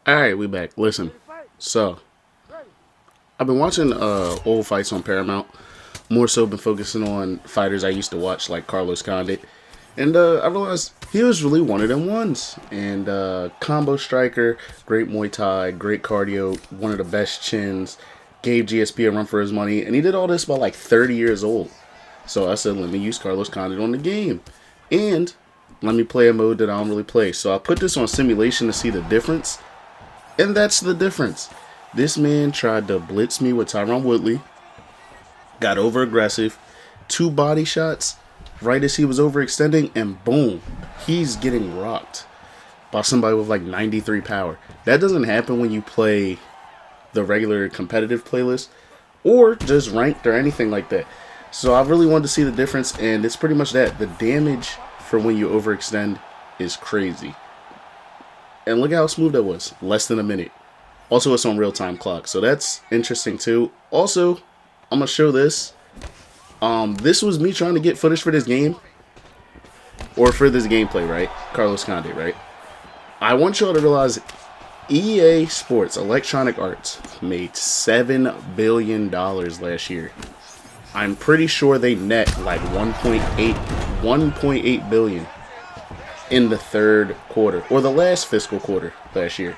Alright, we back. Listen. So, I've been watching old fights on Paramount. More so been focusing on fighters I used to watch like Carlos Condit. And I realized he was really one of them ones. And combo striker, great Muay Thai, great cardio, one of the best chins, gave GSP a run for his money. And he did all this by like 30 years old. So I said, let me use Carlos Condit on the game. And let me play a mode that I don't really play. So I put this on simulation to see the difference. And that's the difference. This man tried to blitz me with Tyron Woodley, got over aggressive, two body shots right as he was overextending, and boom, he's getting rocked by somebody with like 93 power. That doesn't happen when you play the regular competitive playlist or just ranked or anything like that. So I really wanted to see the difference, and it's pretty much that. The damage for when you overextend is crazy. And look at how smooth that was. Less than a minute. Also, it's on real-time clock, so that's interesting too. Also, I'm gonna show this. This was me trying to get footage for this game, or for this gameplay, right? Carlos Condit, right? I want y'all to realize EA Sports, Electronic Arts, made $7 billion last year. I'm pretty sure they net like 1.8 billion in the third quarter, or the last fiscal quarter last year.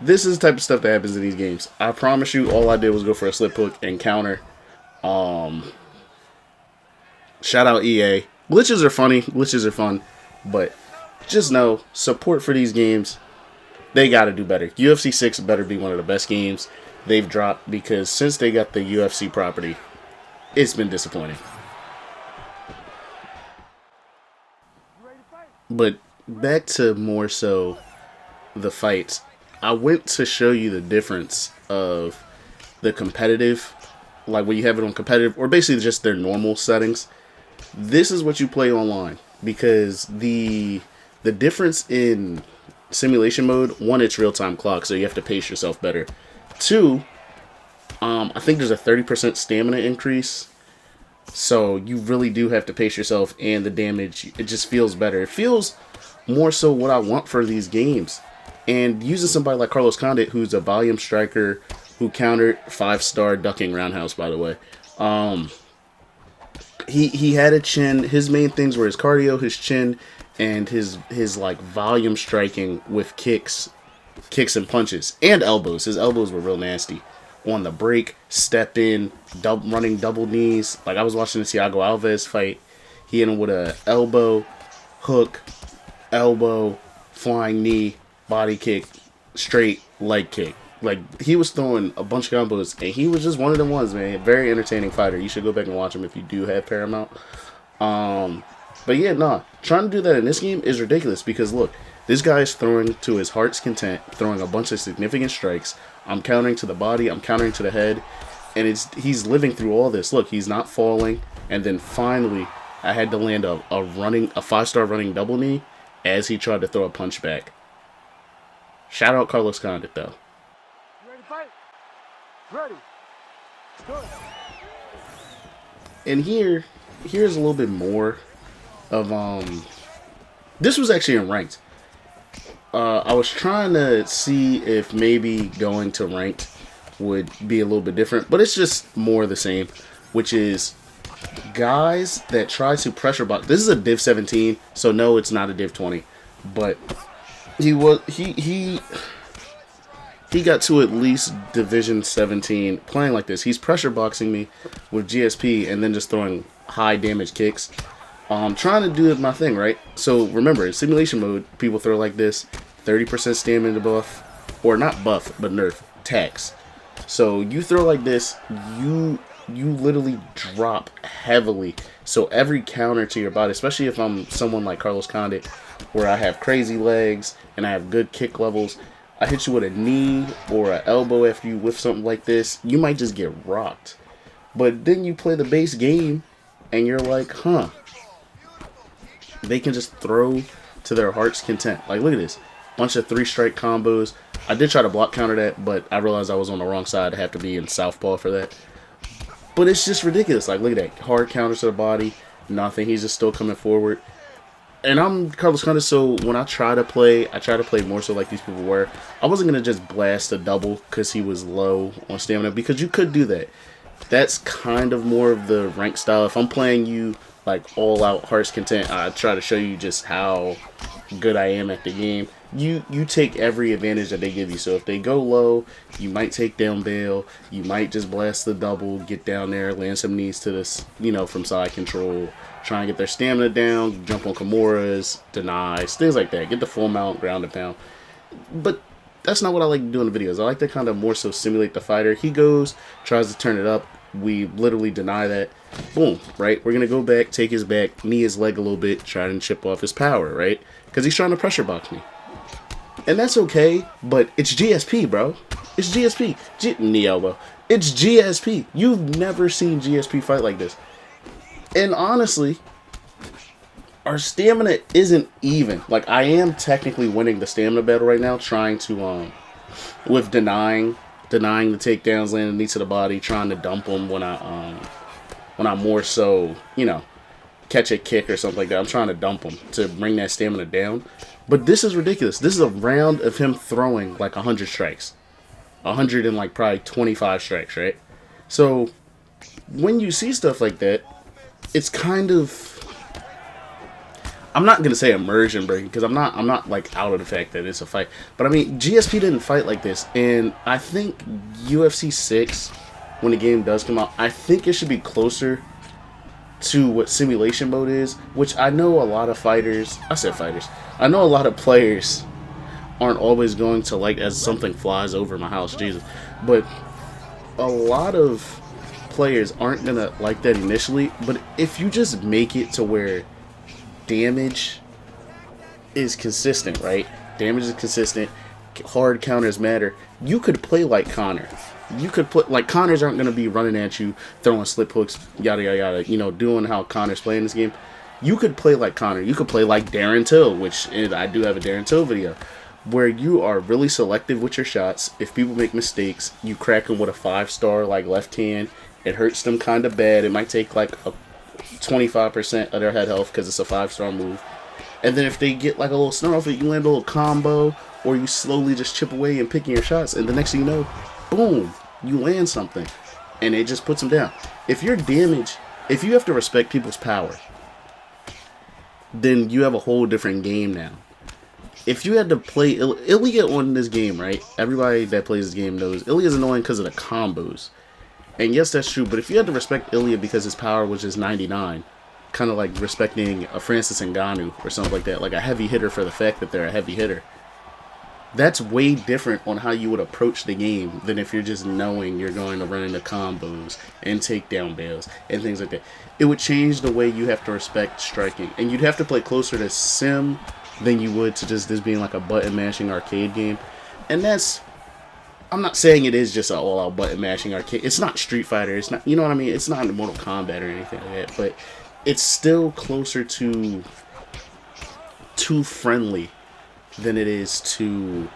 This is the type of stuff that happens in these games. I promise you, all I did was go for a slip hook and counter. Shout out EA. Glitches are funny. Glitches are fun. But just know, support for these games, they got to do better. UFC 6 better be one of the best games they've dropped, because since they got the UFC property, it's been disappointing. But back to more so the fights. I went to show you the difference of the competitive, like when you have it on competitive, or basically just their normal settings. This is what you play online, because the difference in simulation mode, one, it's real-time clock, so you have to pace yourself better. Two, I think there's a 30% stamina increase, so you really do have to pace yourself, and the damage, it just feels better. It feels more so what I want for these games. And using somebody like Carlos Condit, who's a volume striker, who countered 5-star ducking roundhouse, by the way. He had a chin. His main things were his cardio, his chin, and his like volume striking with kicks and punches, and elbows. His elbows were real nasty. On the break, step in, running double knees. Like I was watching the Thiago Alves fight. He hit him with a elbow, hook, elbow, flying knee, body kick, straight leg kick. Like, he was throwing a bunch of combos, and he was just one of the ones, man. Very entertaining fighter. You should go back and watch him if you do have Paramount. But yeah, nah. Trying to do that in this game is ridiculous, because look, this guy is throwing to his heart's content, throwing a bunch of significant strikes. I'm countering to the body, I'm countering to the head, and he's living through all this. Look, he's not falling, and then finally, I had to land a 5-star running double knee as he tried to throw a punch back. Shout out Carlos Condit, though. You ready to fight? Ready. Good. And here's a little bit more of this was actually in ranked. I was trying to see if maybe going to ranked would be a little bit different, but it's just more the same, which is guys that try to pressure box. This is a Div 17, so no, it's not a Div 20, but he got to at least Division 17 playing like this. He's pressure boxing me with GSP and then just throwing high damage kicks. Trying to do my thing, right? So remember, in simulation mode, people throw like this, 30% stamina buff, or not buff, but nerf, tax. So you throw like this, you literally drop heavily. So every counter to your body, especially if I'm someone like Carlos Condit, where I have crazy legs and I have good kick levels, I hit you with a knee or an elbow after you whiff something like this, you might just get rocked. But then you play the base game, and you're like, huh. They can just throw to their heart's content. Like, look at this. Bunch of 3-strike combos. I did try to block counter that, but I realized I was on the wrong side. I have to be in southpaw for that. But it's just ridiculous. Like, look at that. Hard counters to the body. Nothing. He's just still coming forward. And I'm Carlos Condit, so when I try to play, more so like these people were. I wasn't going to just blast a double because he was low on stamina, because you could do that. That's kind of more of the rank style. If I'm playing you like all out heart's content, I try to show you just how good I am at the game. You take every advantage that they give you. So if they go low, you might take down bail. You might just blast the double, get down there, land some knees to this, from side control. Try and get their stamina down, jump on Kimuras, denies, things like that. Get the full mount, ground and pound. But that's not what I like to do in the videos. I like to kind of more so simulate the fighter. He goes, tries to turn it up. We literally deny that. Boom, right? We're going to go back, take his back, knee his leg a little bit, try and chip off his power, right? Because he's trying to pressure box me. And that's okay, but it's GSP, bro. It's GSP. Knee elbow. It's GSP. You've never seen GSP fight like this. And honestly, our stamina isn't even. Like, I am technically winning the stamina battle right now, trying to, with denying the takedowns, landing knee to the body, trying to dump them when I more so, catch a kick or something like that. I'm trying to dump him to bring that stamina down. But this is ridiculous. This is a round of him throwing like 100 strikes. 100 and like probably 25 strikes, right? So when you see stuff like that, it's kind of, I'm not gonna say immersion breaking, because I'm not like out of the fact that it's a fight. But I mean, GSP didn't fight like this, and I think UFC 6, when the game does come out, I think it should be closer to what simulation mode is, which I know a lot of fighters, I know a lot of players aren't always going to like, as something flies over my house, Jesus. But a lot of players aren't going to like that initially, but if you just make it to where damage is consistent, right? Damage is consistent, hard counters matter, you could play like Conor. You could put, like, Conors aren't going to be running at you, throwing slip hooks, yada, yada, yada, doing how Conor's playing this game. You could play like Conor. You could play like Darren Till, which I do have a Darren Till video, where you are really selective with your shots. If people make mistakes, you crack them with a 5-star, like, left hand. It hurts them kind of bad. It might take, like, a 25% of their head health because it's a 5-star move. And then if they get, like, a little snarl off it, you land a little combo, or you slowly just chip away and picking your shots, and the next thing you know, boom, you land something, and it just puts them down. If you're damaged, if you have to respect people's power, then you have a whole different game now. If you had to play Ilya on this game, right? Everybody that plays this game knows Ilya's annoying because of the combos. And yes, that's true, but if you had to respect Ilya because his power was just 99, kind of like respecting a Francis Ngannou or something like that, like a heavy hitter for the fact that they're a heavy hitter, that's way different on how you would approach the game than if you're just knowing you're going to run into combos and take down bails and things like that. It would change the way you have to respect striking, and you'd have to play closer to sim than you would to just this being like a button mashing arcade game. And that's, I'm not saying it is just an all out button mashing arcade. It's not Street Fighter. It's not, you know what I mean? It's not Mortal Kombat or anything like that, but it's still closer to friendly than it is to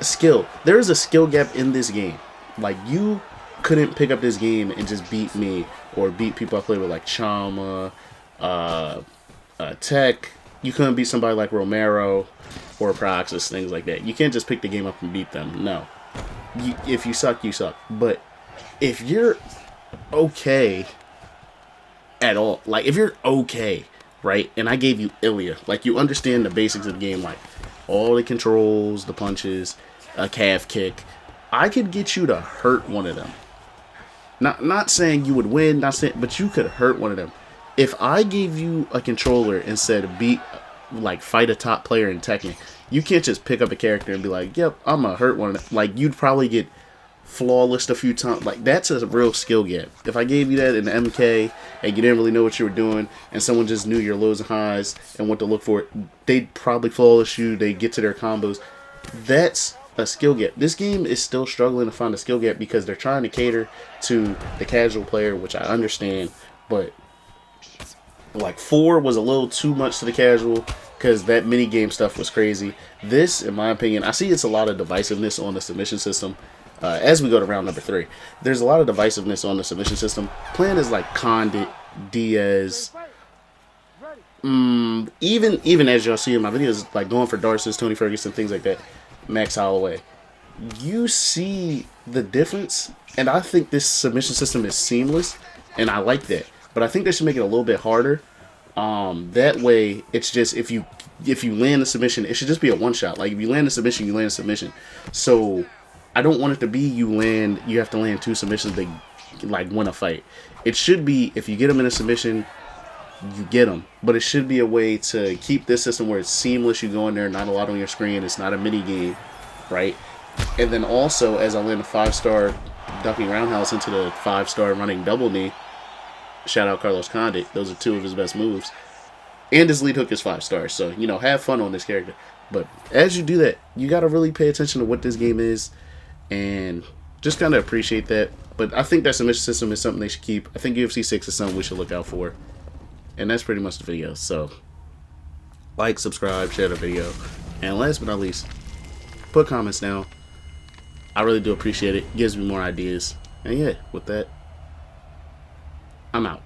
skill. There is a skill gap in this game. Like, you couldn't pick up this game and just beat me or beat people I play with, like Chama, Tech. You couldn't beat somebody like Romero or Praxis, things like that. You can't just pick the game up and beat them. No. If you suck, you suck. But if you're okay at all, like if you're okay, right, and I gave you Ilya, like you understand the basics of the game, like all the controls, the punches, a calf kick, I could get you to hurt one of them. Not saying you would win, not saying, but you could hurt one of them. If I gave you a controller and said fight a top player in Tekken, you can't just pick up a character and be like, yep, I'm gonna hurt one of them. Like, you'd probably get flawless a few times. Like, that's a real skill gap. If I gave you that in the MK and you didn't really know what you were doing and someone just knew your lows and highs and what to look for, they'd probably flawless you, they'd get to their combos. That's a skill gap. This game is still struggling to find a skill gap because they're trying to cater to the casual player, which I understand, but like 4 was a little too much to the casual because that mini game stuff was crazy. This, in my opinion, I see it's a lot of divisiveness on the submission system. As we go to round number 3, there's a lot of divisiveness on the submission system. Playing is like Condit, Diaz, Even as y'all see in my videos, like going for Darcis, Tony Ferguson, things like that, Max Holloway, you see the difference. And I think this submission system is seamless, and I like that. But I think they should make it a little bit harder. That way, it's just if you land a submission, it should just be a one shot. Like if you land a submission, you land a submission. So I don't want it to be you have to land two submissions to like win a fight. It should be if you get them in a submission, you get them. But it should be a way to keep this system where it's seamless. You go in there, not a lot on your screen. It's not a mini game, right? And then also, as I land a 5-star ducking roundhouse into the 5-star running double knee, shout out Carlos Condit. Those are two of his best moves. And his lead hook is 5 stars. So, have fun on this character. But as you do that, you got to really pay attention to what this game is and just kind of appreciate that. But I think that submission system is something they should keep. I think UFC 6 is something we should look out for. And that's pretty much the video. So, like, subscribe, share the video. And last but not least, put comments down. I really do appreciate it. It gives me more ideas. And yeah, with that, I'm out.